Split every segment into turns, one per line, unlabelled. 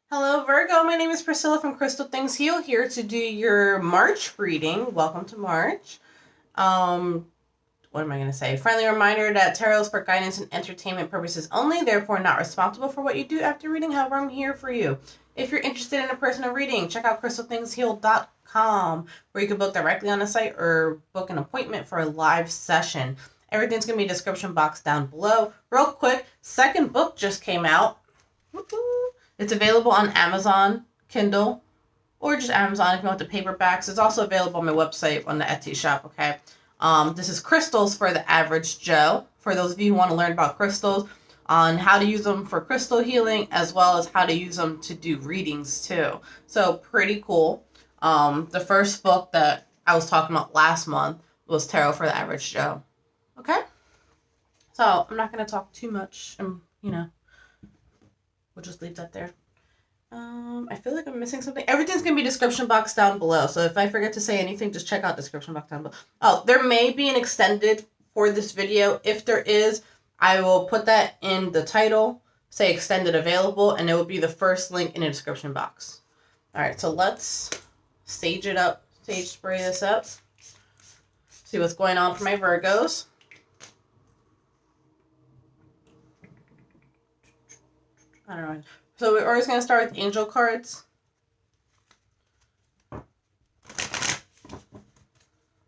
Hello, Virgo. My name is Priscilla from Crystalthingsheal, here to do your March reading. Welcome to March. What am I going to say? Friendly reminder that tarot is for guidance and entertainment purposes only, therefore not responsible for what you do after reading. However, I'm here for you. If you're interested in a personal reading, check out crystalthingsheal.com, where you can book directly on the site or book an appointment for a live session. Everything's going to be in the description box down below. Real quick, second book just came out. Woo-hoo. It's available on Amazon, Kindle, or just Amazon if you want the paperbacks. It's also available on my website on the Etsy shop, okay? This is Crystals for the Average Joe. For those of you who want to learn about crystals, on how to use them for crystal healing, as well as how to use them to do readings too. So pretty cool. The first book that I was talking about last month was Tarot for the Average Joe. Okay? So I'm not going to talk too much, and we'll just leave that there. I feel like I'm missing something. Everything's going to be description box down below. So if I forget to say anything, just check out description box down below. Oh, there may be an extended for this video. If there is, I will put that in the title, say extended available, and it will be the first link in the description box. All right, so let's stage it up, stage spray this up. See what's going on for my Virgos. I don't know. So we're always going to start with angel cards.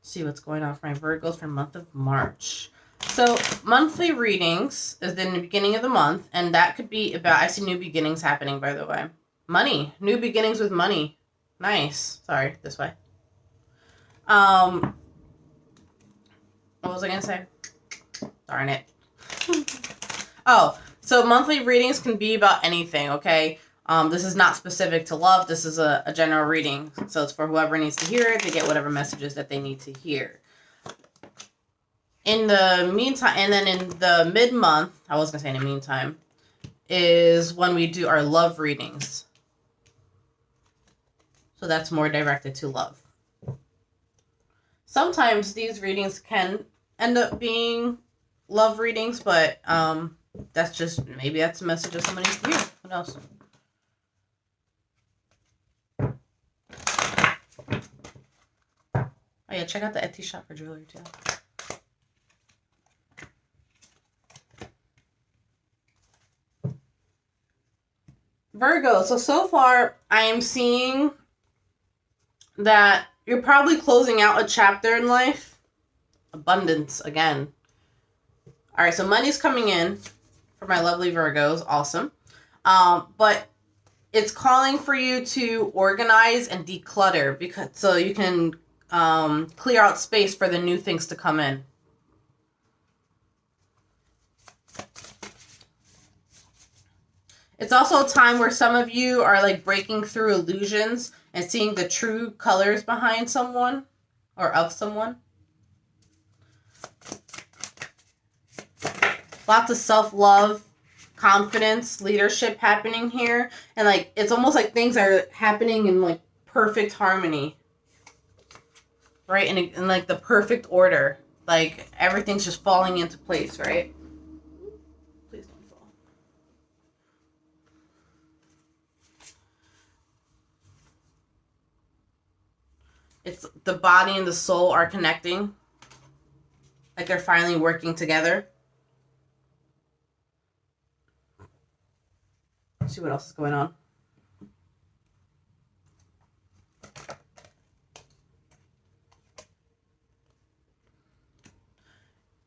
See what's going on for my Virgos for the month of March. So monthly readings is in the beginning of the month, and that could be about, I see new beginnings happening, by the way. Money. New beginnings with money. Nice. Sorry, this way. What was I going to say? Darn it. Oh. So monthly readings can be about anything, okay? This is not specific to love. This is a general reading. So it's for whoever needs to hear it to get whatever messages that they need to hear. In the meantime, and then in the mid-month, I was going to say in the meantime, is when we do our love readings. So that's more directed to love. Sometimes these readings can end up being love readings, but that's just, maybe that's a message of somebody needs to hear. What else? Oh yeah, check out the Etsy shop for jewelry too. Virgo, so far I am seeing that you're probably closing out a chapter in life. Abundance again. All right, so money's coming in for my lovely Virgos. Awesome. But it's calling for you to organize and declutter, because so you can clear out space for the new things to come in. It's also a time where some of you are like breaking through illusions and seeing the true colors behind someone or of someone. Lots of self-love, confidence, leadership happening here. And like, it's almost like things are happening in like perfect harmony. Right? In like the perfect order. Like everything's just falling into place, right? Please don't fall. It's the body and the soul are connecting. Like they're finally working together. See what else is going on.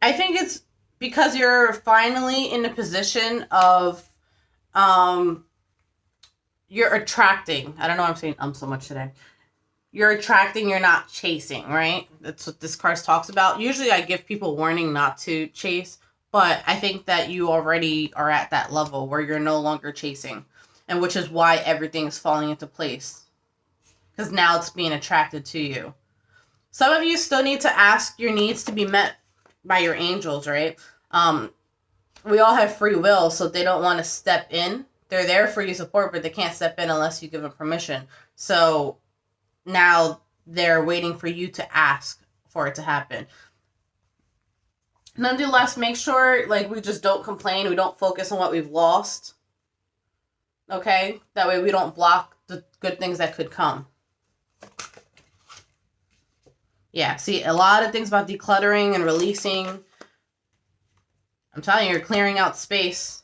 I think it's because you're finally in a position of you're attracting. I don't know why I'm saying so much today. You're attracting, you're not chasing, right? That's what this card talks about. Usually I give people warning not to chase, but I think that you already are at that level where you're no longer chasing. And which is why everything is falling into place. Because now it's being attracted to you. Some of you still need to ask your needs to be met by your angels, right? We all have free will, so they don't want to step in. They're there for your support, but they can't step in unless you give them permission. So now they're waiting for you to ask for it to happen. Nonetheless, make sure like we just don't complain. We don't focus on what we've lost. Okay? That way we don't block the good things that could come. Yeah, see, a lot of things about decluttering and releasing. I'm telling you, you're clearing out space.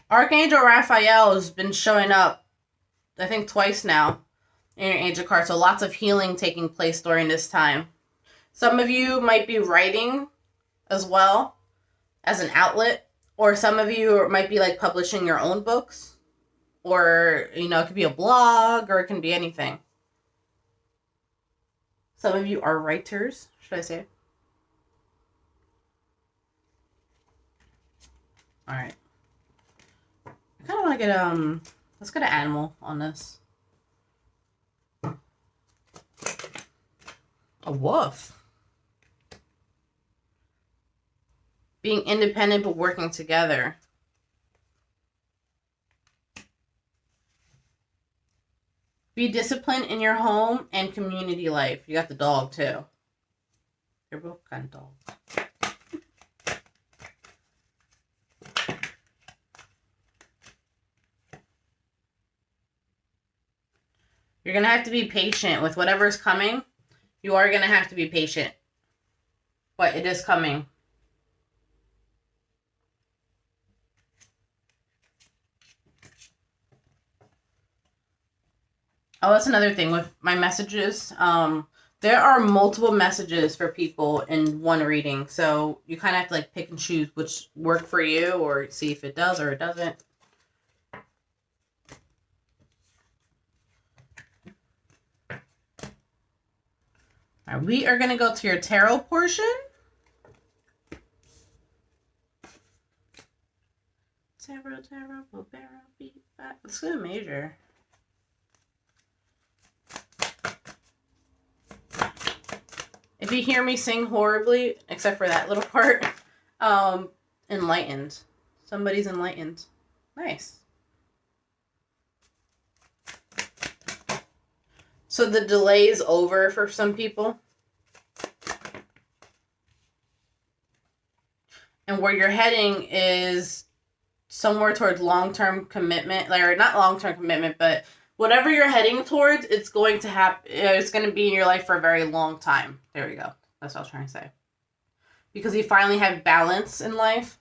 Archangel Raphael has been showing up, I think, twice now in your angel card. So lots of healing taking place during this time. Some of you might be writing as well as an outlet. Or some of you might be like publishing your own books. Or, you know, it could be a blog or it can be anything. Some of you are writers, should I say. All right. I kind of want to get, let's get an animal on this. A wolf. Being independent but working together. Be disciplined in your home and community life. You got the dog too. They're both kind of dogs. You're going to have to be patient with whatever's coming. You are going to have to be patient. But it is coming. Oh, that's another thing with my messages. There are multiple messages for people in one reading. So you kind of have to like pick and choose which work for you or see if it does or it doesn't. All right, we are going to go to your tarot portion. Tarot, beat back. Let's go to major. If you hear me sing horribly, except for that little part, enlightened. Somebody's enlightened. Nice. So the delay is over for some people. And where you're heading is somewhere towards long-term commitment. Or not long-term commitment, but whatever you're heading towards, it's going to happen. It's going to be in your life for a very long time. There we go. That's what I was trying to say. Because you finally have balance in life.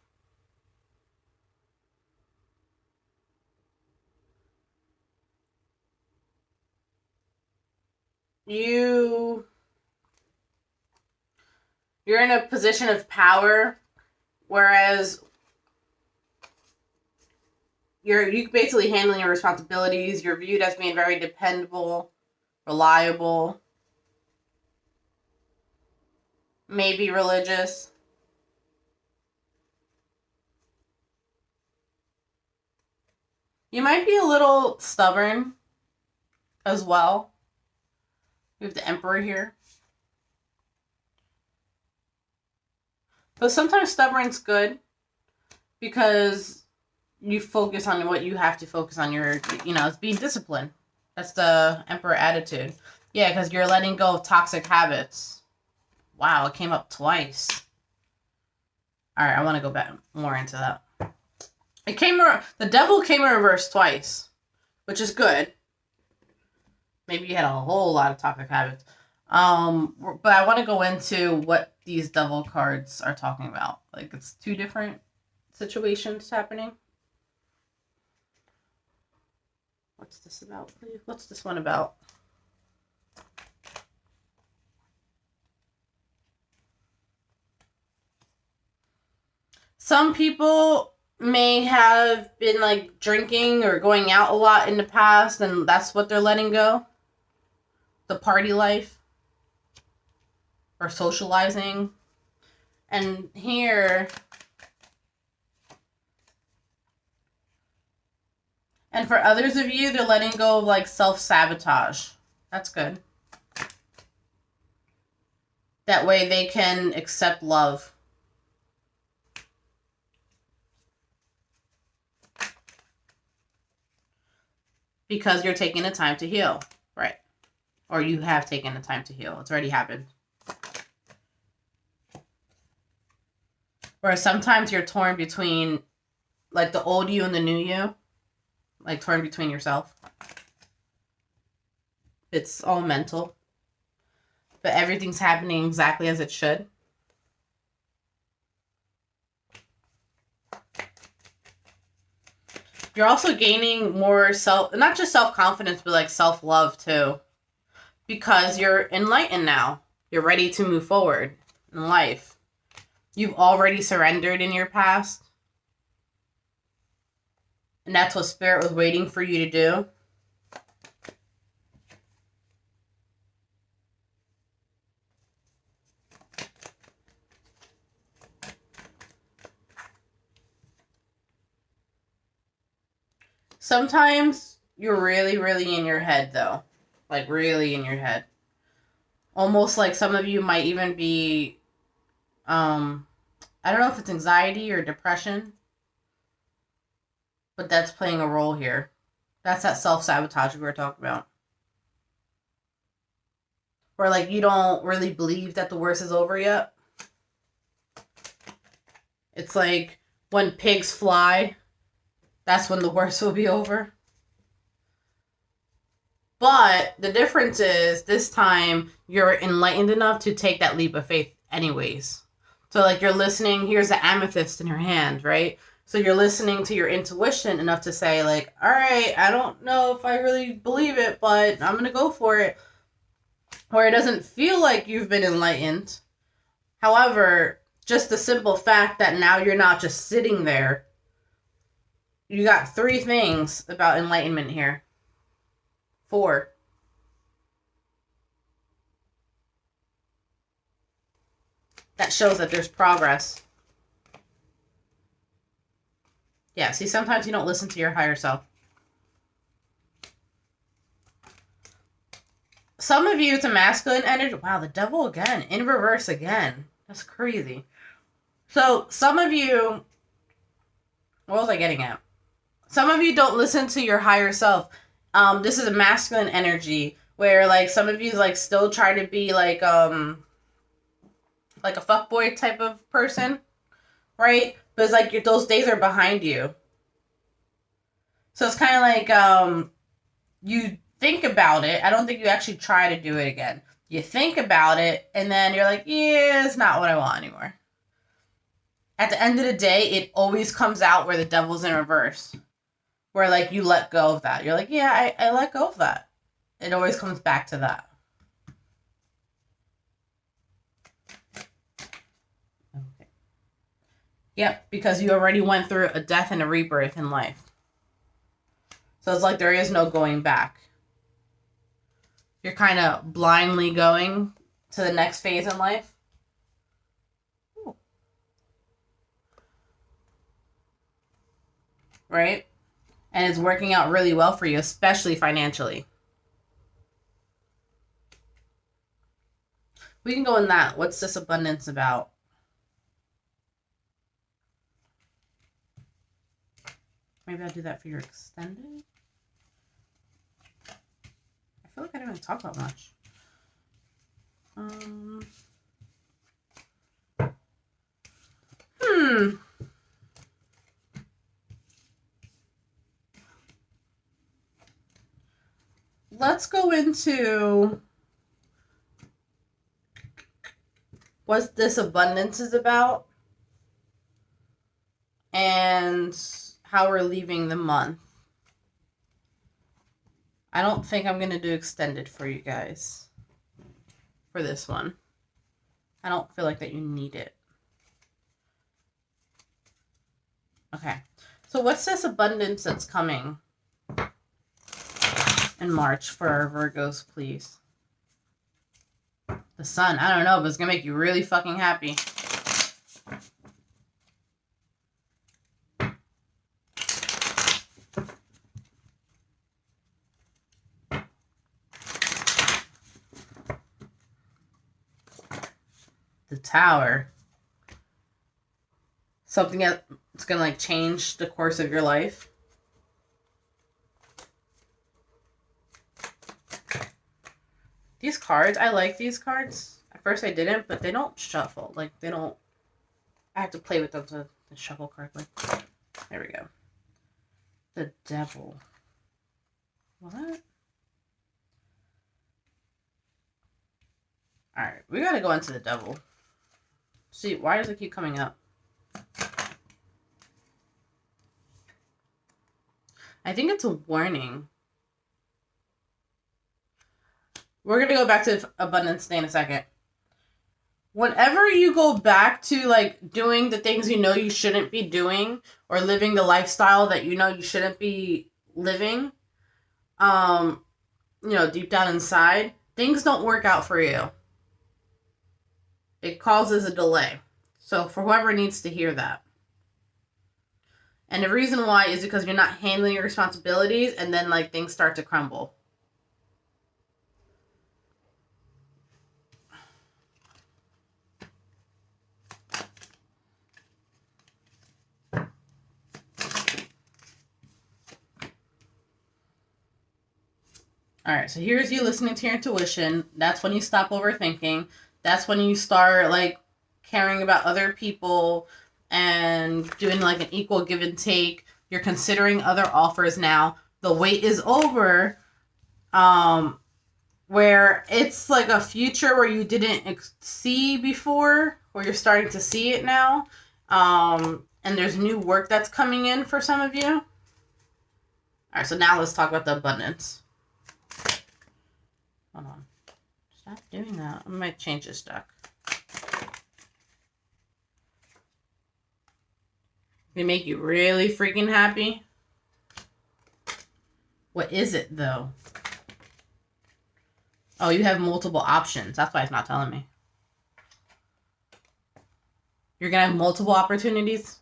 You're in a position of power, whereas you basically handling your responsibilities. You're viewed as being very dependable, reliable, maybe religious. You might be a little stubborn as well. We have the Emperor here. But sometimes stubborn's good because you focus on what you have to focus on. It's being disciplined. That's the Emperor attitude. Yeah, because you're letting go of toxic habits. Wow, it came up twice. All right, I want to go back more into that. The devil came in reverse twice, which is good. Maybe you had a whole lot of toxic habits. But I want to go into what these devil cards are talking about. Like, it's two different situations happening. What's this about, please? What's this one about? Some people may have been like drinking or going out a lot in the past, and that's what they're letting go. The party life or socializing. And here, and for others of you, they're letting go of like self-sabotage. That's good. That way they can accept love. Because you're taking the time to heal, right? Or you have taken the time to heal. It's already happened. Or sometimes you're torn between, like, the old you and the new you. Like, torn between yourself. It's all mental. But everything's happening exactly as it should. You're also gaining more not just self-confidence, but like self-love too. Because you're enlightened now. You're ready to move forward in life. You've already surrendered in your past. And that's what Spirit was waiting for you to do. Sometimes you're really, really in your head, though. Like, really in your head. Almost like some of you might even be, I don't know if it's anxiety or depression. But that's playing a role here. That's that self-sabotage we were talking about. Where, like, you don't really believe that the worst is over yet. It's like when pigs fly, that's when the worst will be over. But the difference is this time you're enlightened enough to take that leap of faith anyways. So, like, you're listening. Here's the amethyst in her hand, right? So you're listening to your intuition enough to say, like, all right, I don't know if I really believe it, but I'm going to go for it. Where it doesn't feel like you've been enlightened. However, just the simple fact that now you're not just sitting there. You got 3 things about enlightenment here. 4. That shows that there's progress. Yeah, see, sometimes you don't listen to your higher self. Some of you, it's a masculine energy. Wow, the devil again. In reverse again. That's crazy. So, some of you... What was I getting at? Some of you don't listen to your higher self. This is a masculine energy where, like, some of you, like, still try to be, like a fuckboy type of person, right? But it's like those days are behind you. So it's kind of like, you think about it. I don't think you actually try to do it again. You think about it, and then you're like, yeah, it's not what I want anymore. At the end of the day, it always comes out where the devil's in reverse. Where, like, you let go of that. You're like, yeah, I let go of that. It always comes back to that. Okay. Yep, because you already went through a death and a rebirth in life. So it's like there is no going back. You're kind of blindly going to the next phase in life. Ooh. Right? And it's working out really well for you, especially financially. We can go in that. What's this abundance about? Maybe I'll do that for your extended. I feel like I didn't even talk about much. Let's go into what this abundance is about and how we're leaving the month. I don't think I'm going to do extended for you guys for this one. I don't feel like that you need it. Okay. So what's this abundance that's coming in March for our Virgos, please? The sun. I don't know, but it's going to make you really fucking happy. The Tower. Something that's going to, like, change the course of your life. These cards, I like these cards. At first I didn't, but they don't shuffle. Like, they don't... I have to play with them to shuffle correctly. There we go. The devil. What? Alright, we gotta go into the devil. See, why does it keep coming up? I think it's a warning. We're gonna go back to abundance day in a second. Whenever you go back to, like, doing the things you know you shouldn't be doing, or living the lifestyle that you know you shouldn't be living, you know, deep down inside, things don't work out for you. It causes a delay. So for whoever needs to hear that. And the reason why is because you're not handling your responsibilities, and then, like, things start to crumble. Alright, so here's you listening to your intuition. That's when you stop overthinking. That's when you start, like, caring about other people and doing, like, an equal give and take. You're considering other offers now. The wait is over. Where it's, like, a future where you didn't see before, where you're starting to see it now. And there's new work that's coming in for some of you. Alright, so now let's talk about the abundance. Hold on. Stop doing that. I might change this deck. They make you really freaking happy. What is it, though? Oh, you have multiple options. That's why it's not telling me. You're going to have multiple opportunities.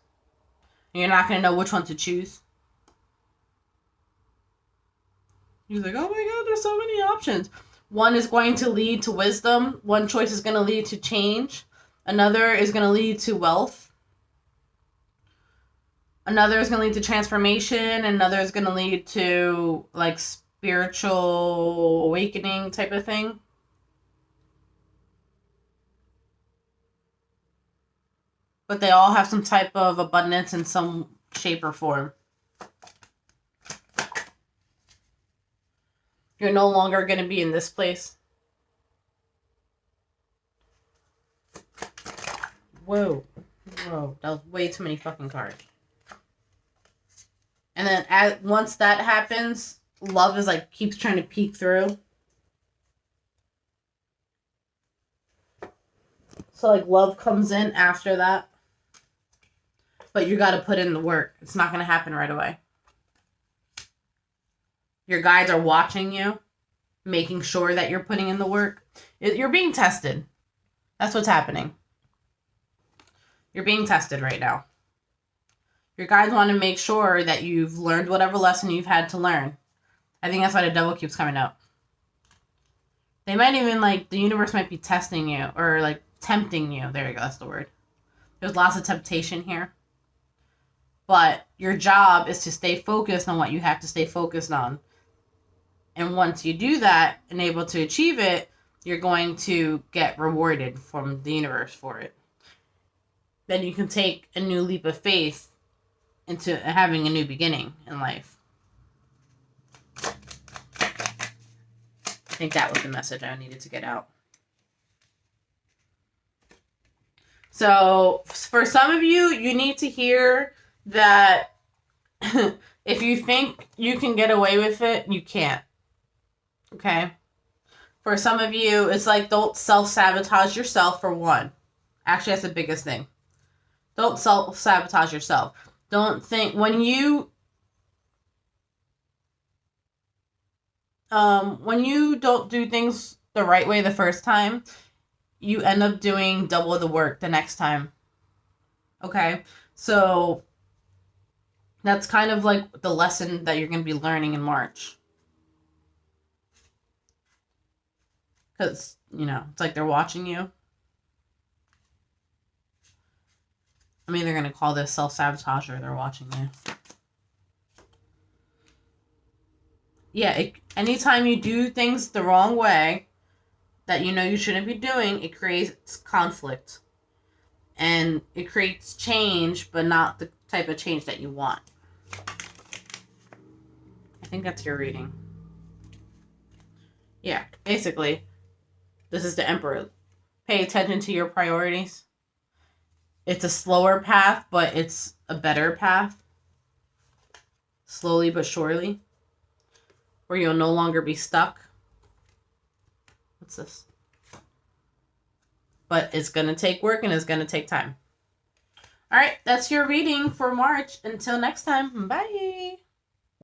And you're not going to know which one to choose. He's like, oh my god, there's so many options. One is going to lead to wisdom. One choice is going to lead to change. Another is going to lead to wealth. Another is going to lead to transformation. Another is going to lead to, like, spiritual awakening type of thing. But they all have some type of abundance in some shape or form. You're no longer going to be in this place. Whoa. Whoa. That was way too many fucking cards. And then once that happens, love is, like, keeps trying to peek through. So, like, love comes in after that. But you got to put in the work. It's not going to happen right away. Your guides are watching you, making sure that you're putting in the work. You're being tested. That's what's happening. You're being tested right now. Your guides want to make sure that you've learned whatever lesson you've had to learn. I think that's why the devil keeps coming up. They might even, like, the universe might be testing you, or, like, tempting you. There you go, that's the word. There's lots of temptation here. But your job is to stay focused on what you have to stay focused on. And once you do that and able to achieve it, you're going to get rewarded from the universe for it. Then you can take a new leap of faith into having a new beginning in life. I think that was the message I needed to get out. So for some of you, you need to hear that if you think you can get away with it, you can't. Okay? For some of you, it's like, don't self-sabotage yourself, for one. Actually, that's the biggest thing. Don't self-sabotage yourself. Don't think, when you don't do things the right way the first time, you end up doing double the work the next time. Okay? So that's kind of like the lesson that you're going to be learning in March. Because, you know, it's like they're watching you. I mean, they're going to call this self-sabotage, or they're watching you. Yeah, anytime you do things the wrong way that you know you shouldn't be doing, it creates conflict. And it creates change, but not the type of change that you want. I think that's your reading. Yeah, basically, this is the Emperor. Pay attention to your priorities. It's a slower path, but it's a better path. Slowly but surely. Where you'll no longer be stuck. What's this? But it's going to take work and it's going to take time. All right, that's your reading for March. Until next time, bye.